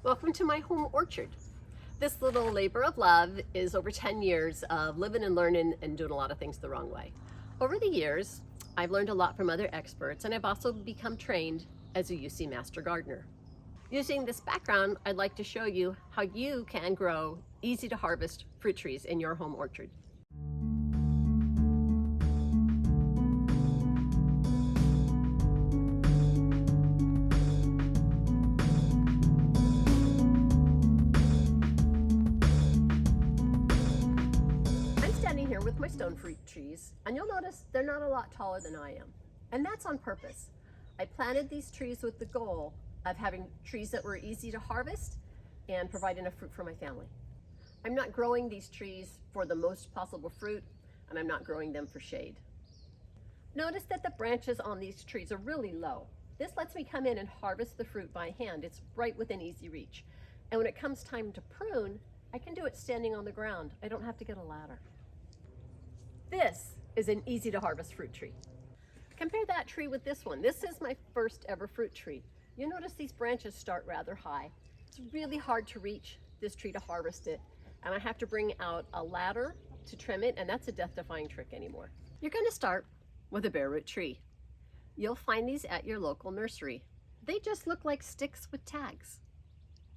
Welcome to my home orchard. This little labor of love is over 10 years of living and learning and doing a lot of things the wrong way. Over the years, I've learned a lot from other experts, and I've also become trained as a UC Master Gardener. Using this background, I'd like to show you how you can grow easy to harvest fruit trees in your home orchard. Here with my stone fruit trees, and you'll notice they're not a lot taller than I am, and that's on purpose. I planted these trees with the goal of having trees that were easy to harvest and provide enough fruit for my family. I'm not growing these trees for the most possible fruit, and I'm not growing them for shade. Notice that the branches on these trees are really low. This lets me come in and harvest the fruit by hand. It's right within easy reach. And when it comes time to prune, I can do it standing on the ground. I don't have to get a ladder. This is an easy to harvest fruit tree. Compare that tree with this one. This is my first ever fruit tree. You notice these branches start rather high. It's really hard to reach this tree to harvest it, and I have to bring out a ladder to trim it, and that's a death-defying trick anymore. You're going to start with a bareroot tree. You'll find these at your local nursery. They just look like sticks with tags.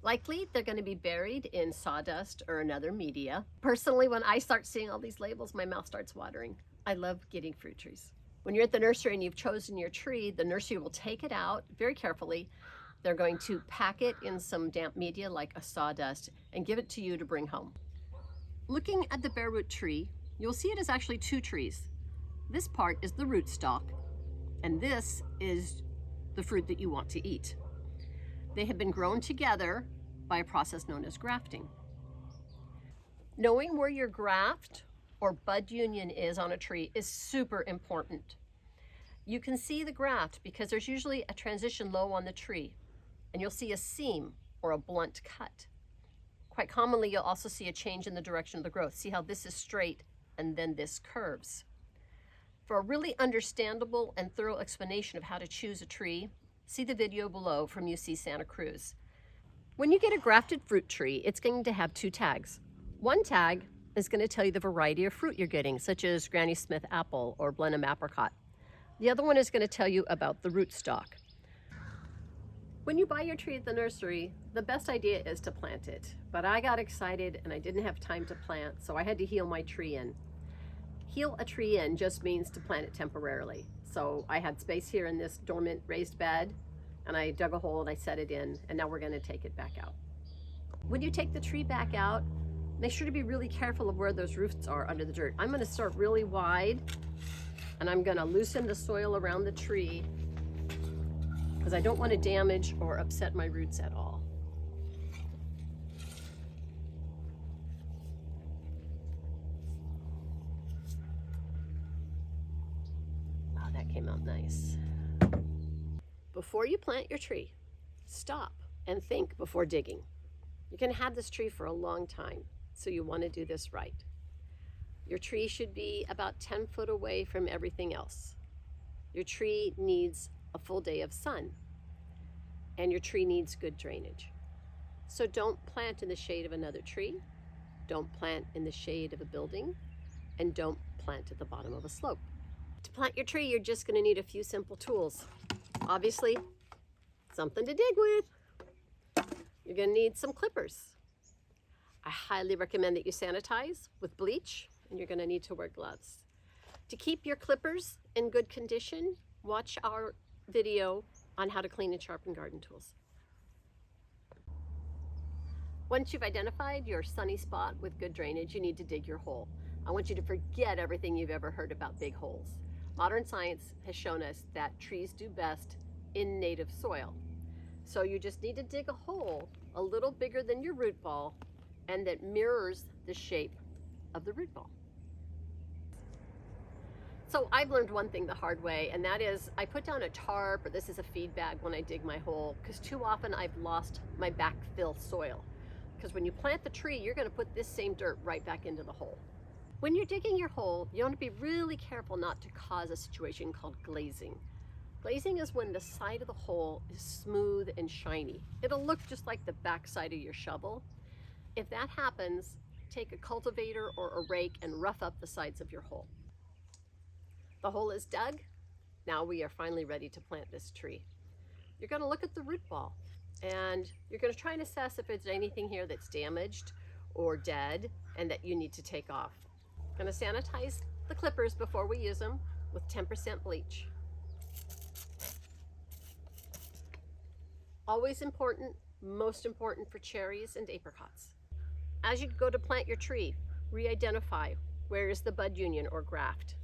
Likely, they're going to be buried in sawdust or another media. Personally, when I start seeing all these labels, my mouth starts watering. I love getting fruit trees. When you're at the nursery and you've chosen your tree, the nursery will take it out very carefully. They're going to pack it in some damp media like a sawdust and give it to you to bring home. Looking at the bareroot tree, you'll see it is actually two trees. This part is the rootstock, and this is the fruit that you want to eat. They have been grown together by a process known as grafting. Knowing where your graft or bud union is on a tree is super important. You can see the graft because there's usually a transition low on the tree, and you'll see a seam or a blunt cut. Quite commonly, you'll also see a change in the direction of the growth. See how this is straight and then this curves. For a really understandable and thorough explanation of how to choose a tree, see the video below from UC Santa Cruz. When you get a grafted fruit tree, it's going to have two tags. One tag is going to tell you the variety of fruit you're getting, such as Granny Smith apple or Blenheim apricot. The other one is going to tell you about the rootstock. When you buy your tree at the nursery, the best idea is to plant it. But I got excited and I didn't have time to plant, so I had to heel my tree in. Heel a tree in just means to plant it temporarily. So I had space here in this dormant raised bed, and I dug a hole and I set it in, and now we're going to take it back out. When you take the tree back out, make sure to be really careful of where those roots are under the dirt. I'm going to start really wide, and I'm going to loosen the soil around the tree because I don't want to damage or upset my roots at all. Wow, that came out nice. Before you plant your tree, stop and think before digging. You're going to have this tree for a long time, so you want to do this right. Your tree should be about 10 foot away from everything else. Your tree needs a full day of sun, and your tree needs good drainage. So don't plant in the shade of another tree, don't plant in the shade of a building, and don't plant at the bottom of a slope. To plant your tree, you're just going to need a few simple tools. Obviously, something to dig with. You're going to need some clippers. I highly recommend that you sanitize with bleach, and you're going to need to wear gloves. To keep your clippers in good condition, watch our video on how to clean and sharpen garden tools. Once you've identified your sunny spot with good drainage, you need to dig your hole. I want you to forget everything you've ever heard about big holes. Modern science has shown us that trees do best in native soil. So you just need to dig a hole a little bigger than your root ball and that mirrors the shape of the root ball. So I've learned one thing the hard way, and that is I put down a tarp, or this is a feed bag when I dig my hole, because too often I've lost my backfill soil. Because when you plant the tree, you're going to put this same dirt right back into the hole. When you're digging your hole, you want to be really careful not to cause a situation called glazing. Glazing is when the side of the hole is smooth and shiny. It'll look just like the back side of your shovel. If that happens, take a cultivator or a rake and rough up the sides of your hole. The hole is dug. Now we are finally ready to plant this tree. You're going to look at the root ball and you're going to try and assess if there's anything here that's damaged or dead and that you need to take off. I'm going to sanitize the clippers before we use them with 10% bleach. Always important, most important for cherries and apricots. As you go to plant your tree, re-identify where is the bud union or graft.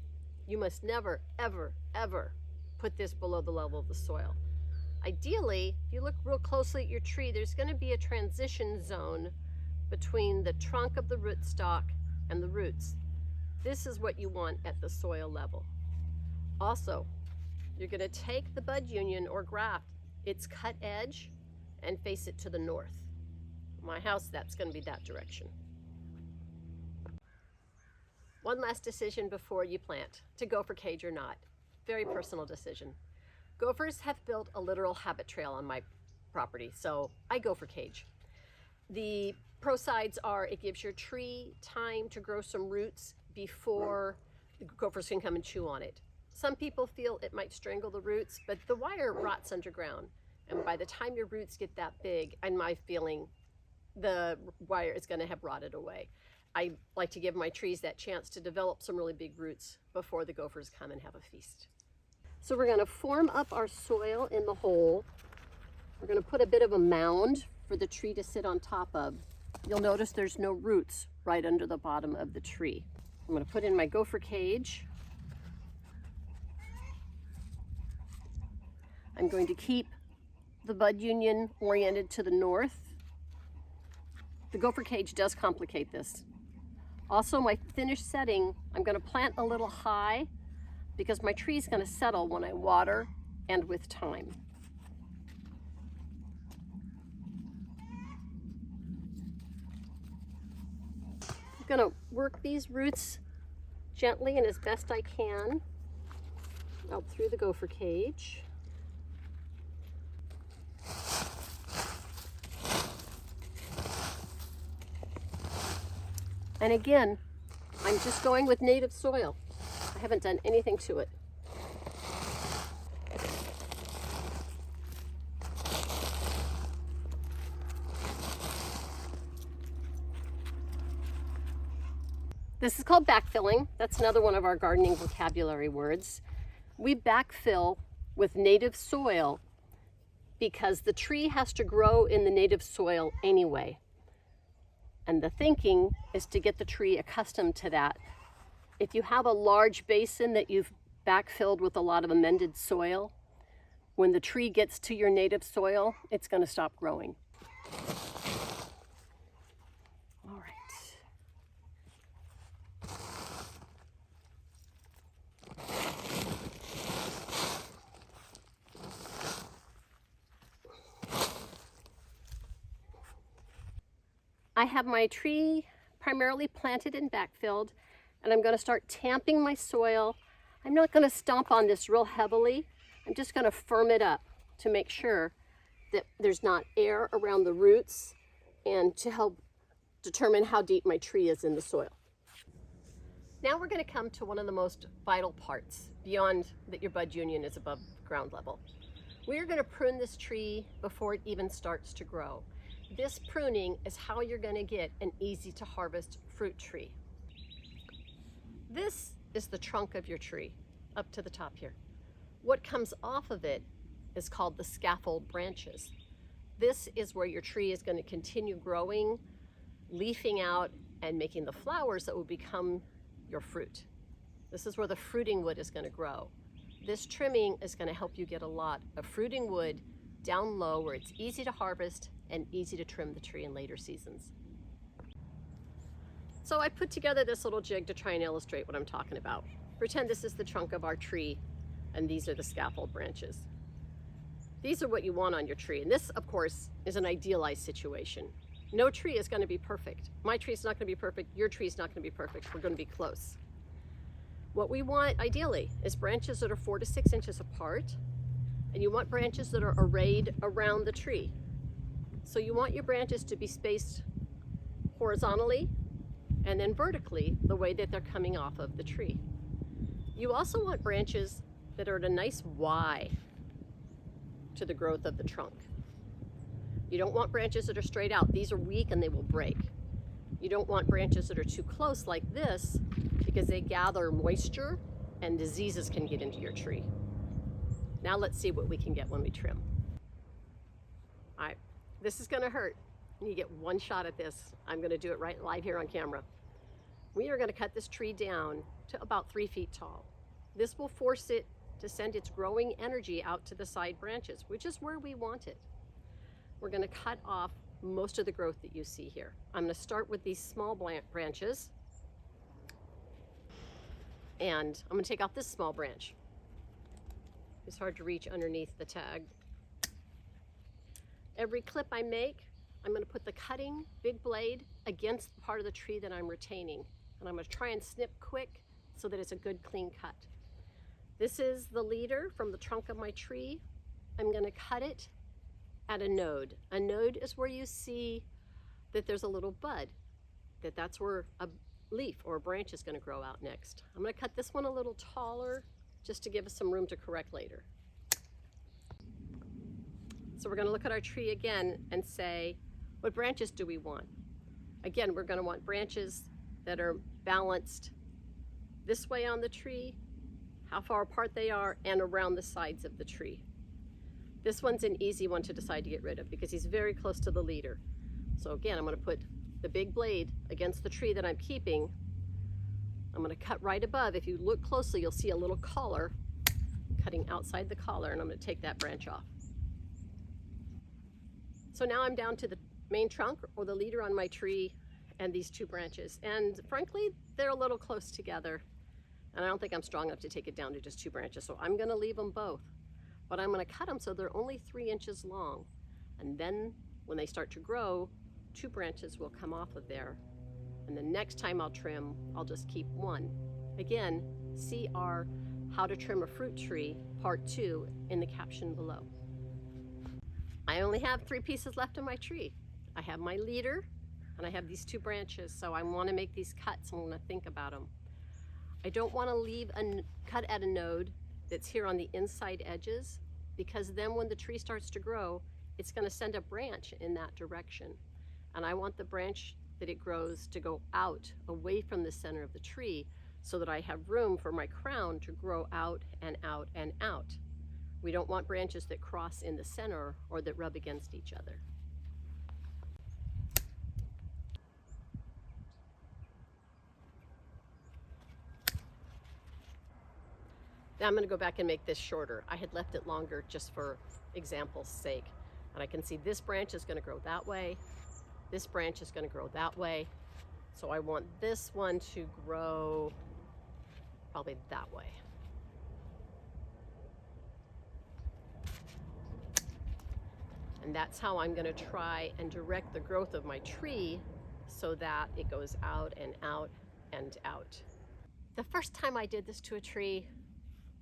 You must never, ever, ever put this below the level of the soil. Ideally, if you look real closely at your tree, there's going to be a transition zone between the trunk of the rootstock and the roots. This is what you want at the soil level. Also, you're going to take the bud union or graft, its cut edge, and face it to the north. My house, that's going to be that direction. One last decision before you plant, to gopher cage or not. Very personal decision. Gophers have built a literal habit trail on my property, so I gopher cage. The pro sides are it gives your tree time to grow some roots before the gophers can come and chew on it. Some people feel it might strangle the roots, but the wire rots underground. And by the time your roots get that big, in my feeling, the wire is going to have rotted away. I like to give my trees that chance to develop some really big roots before the gophers come and have a feast. So we're going to form up our soil in the hole. We're going to put a bit of a mound for the tree to sit on top of. You'll notice there's no roots right under the bottom of the tree. I'm going to put in my gopher cage. I'm going to keep the bud union oriented to the north. The gopher cage does complicate this. Also, my finished setting, I'm going to plant a little high because my tree is going to settle when I water and with time. I'm going to work these roots gently and as best I can out through the gopher cage. And again, I'm just going with native soil. I haven't done anything to it. This is called backfilling. That's another one of our gardening vocabulary words. We backfill with native soil because the tree has to grow in the native soil anyway. And the thinking is to get the tree accustomed to that. If you have a large basin that you've backfilled with a lot of amended soil, when the tree gets to your native soil, it's going to stop growing. All right. I have my tree primarily planted and backfilled, and I'm going to start tamping my soil. I'm not going to stomp on this real heavily. I'm just going to firm it up to make sure that there's not air around the roots and to help determine how deep my tree is in the soil. Now we're going to come to one of the most vital parts beyond that your bud union is above ground level. We're going to prune this tree before it even starts to grow. This pruning is how you're going to get an easy to harvest fruit tree. This is the trunk of your tree up to the top here. What comes off of it is called the scaffold branches. This is where your tree is going to continue growing, leafing out, and making the flowers that will become your fruit. This is where the fruiting wood is going to grow. This trimming is going to help you get a lot of fruiting wood down low where it's easy to harvest and easy to trim the tree in later seasons. So I put together this little jig to try and illustrate what I'm talking about. Pretend this is the trunk of our tree and these are the scaffold branches. These are what you want on your tree. And this, of course, is an idealized situation. No tree is going to be perfect. My tree is not going to be perfect. Your tree is not going to be perfect. We're going to be close. What we want, ideally, is branches that are 4 to 6 inches apart And you want branches that are arrayed around the tree. So you want your branches to be spaced horizontally and then vertically the way that they're coming off of the tree. You also want branches that are at a nice Y to the growth of the trunk. You don't want branches that are straight out. These are weak and they will break. You don't want branches that are too close like this because they gather moisture and diseases can get into your tree. Now let's see what we can get when we trim. All right, this is gonna hurt. You get one shot at this. I'm gonna do it right live here on camera. We are gonna cut this tree down to about 3 feet tall. This will force it to send its growing energy out to the side branches, which is where we want it. We're gonna cut off most of the growth that you see here. I'm gonna start with these small branches, and I'm gonna take off this small branch. It's hard to reach underneath the tag. Every clip I make, I'm gonna put the cutting big blade against the part of the tree that I'm retaining. And I'm gonna try and snip quick so that it's a good clean cut. This is the leader from the trunk of my tree. I'm gonna cut it at a node. A node is where you see that there's a little bud, that's where a leaf or a branch is gonna grow out next. I'm gonna cut this one a little taller just to give us some room to correct later. So we're gonna look at our tree again and say, what branches do we want? Again, we're gonna want branches that are balanced this way on the tree, how far apart they are, and around the sides of the tree. This one's an easy one to decide to get rid of because he's very close to the leader. So again, I'm gonna put the big blade against the tree that I'm keeping. I'm gonna cut right above. If you look closely, you'll see a little collar cutting outside the collar, and I'm gonna take that branch off. So now I'm down to the main trunk or the leader on my tree and these two branches. And frankly, they're a little close together. And I don't think I'm strong enough to take it down to just 2 branches. So I'm gonna leave them both. But I'm gonna cut them so they're only 3 inches long. And then when they start to grow, 2 branches will come off of there. And the next time I'll trim, I'll just keep 1. Again, see our How to Trim a Fruit Tree Part 2 in the caption below. I only have 3 pieces left of my tree. I have my leader and I have these 2 branches. So I wanna make these cuts. I'm gonna think about them. I don't wanna leave a cut at a node that's here on the inside edges, because then when the tree starts to grow, it's gonna send a branch in that direction. And I want the branch that it grows to go out, away from the center of the tree, so that I have room for my crown to grow out and out and out. We don't want branches that cross in the center or that rub against each other. Now I'm gonna go back and make this shorter. I had left it longer just for example's sake. And I can see this branch is gonna grow that way. This branch is gonna grow that way. So I want this one to grow probably that way. And that's how I'm gonna try and direct the growth of my tree so that it goes out and out and out. The first time I did this to a tree,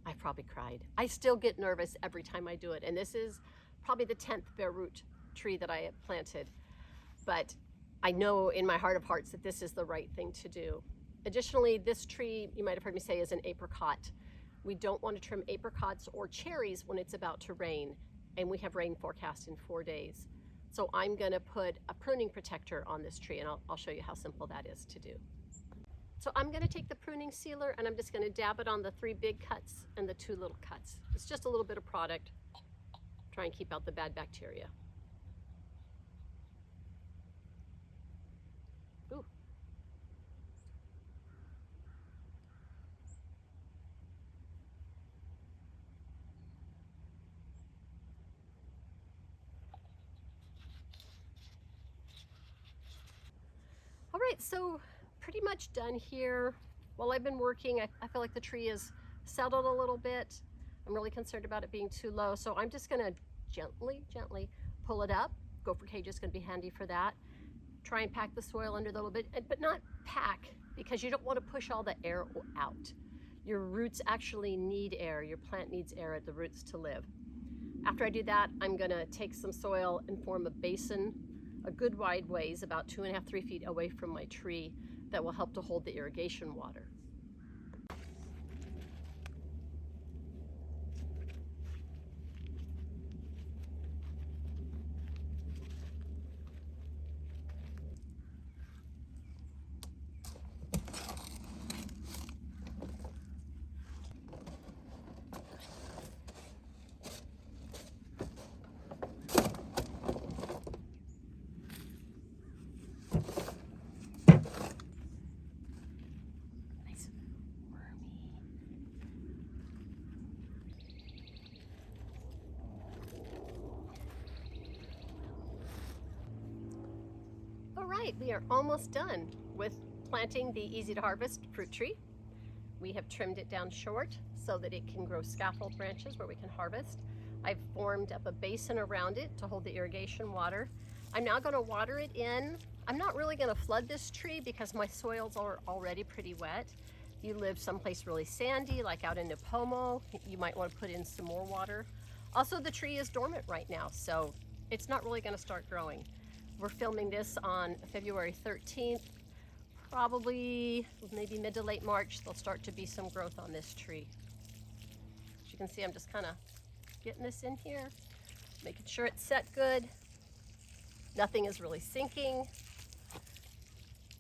I probably cried. I still get nervous every time I do it. And this is probably the 10th bareroot tree that I have planted. But I know in my heart of hearts that this is the right thing to do. Additionally, this tree, you might have heard me say, is an apricot. We don't want to trim apricots or cherries when it's about to rain. And we have rain forecast in 4 days. So I'm gonna put a pruning protector on this tree, and I'll show you how simple that is to do. So I'm gonna take the pruning sealer and I'm just gonna dab it on the 3 big cuts and the 2 little cuts. It's just a little bit of product. Try and keep out the bad bacteria. Ooh. All right, so pretty much done here. While I've been working, I feel like the tree is settled a little bit. I'm really concerned about it being too low, so I'm just gonna gently pull it up. Gopher cage is gonna be handy for that. Try and pack the soil under a little bit, but not pack, because you don't want to push all the air out. Your roots actually need air. Your plant needs air at the roots to live. After I do that, I'm gonna take some soil and form a basin, a good wide ways, about 2.5, 3 feet away from my tree, that will help to hold the irrigation water. All right, we are almost done with planting the easy to harvest fruit tree. We have trimmed it down short so that it can grow scaffold branches where we can harvest. I've formed up a basin around it to hold the irrigation water. I'm now going to water it in. I'm not really going to flood this tree because my soils are already pretty wet. If you live someplace really sandy, like out in Nipomo, you might want to put in some more water. Also, the tree is dormant right now, so it's not really going to start growing. We're filming this on February 13th. Probably maybe mid to late March, there'll start to be some growth on this tree. As you can see, I'm just kind of getting this in here, making sure it's set good. Nothing is really sinking.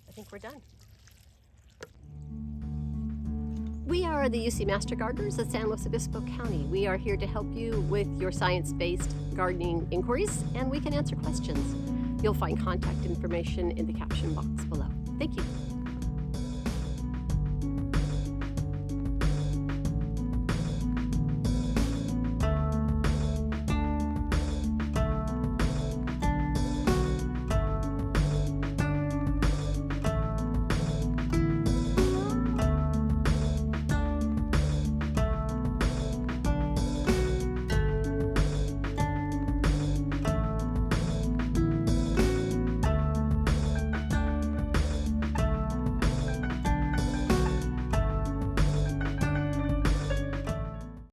I think we're done. We are the UC Master Gardeners of San Luis Obispo County. We are here to help you with your science-based gardening inquiries, and we can answer questions. You'll find contact information in the caption box below. Thank you.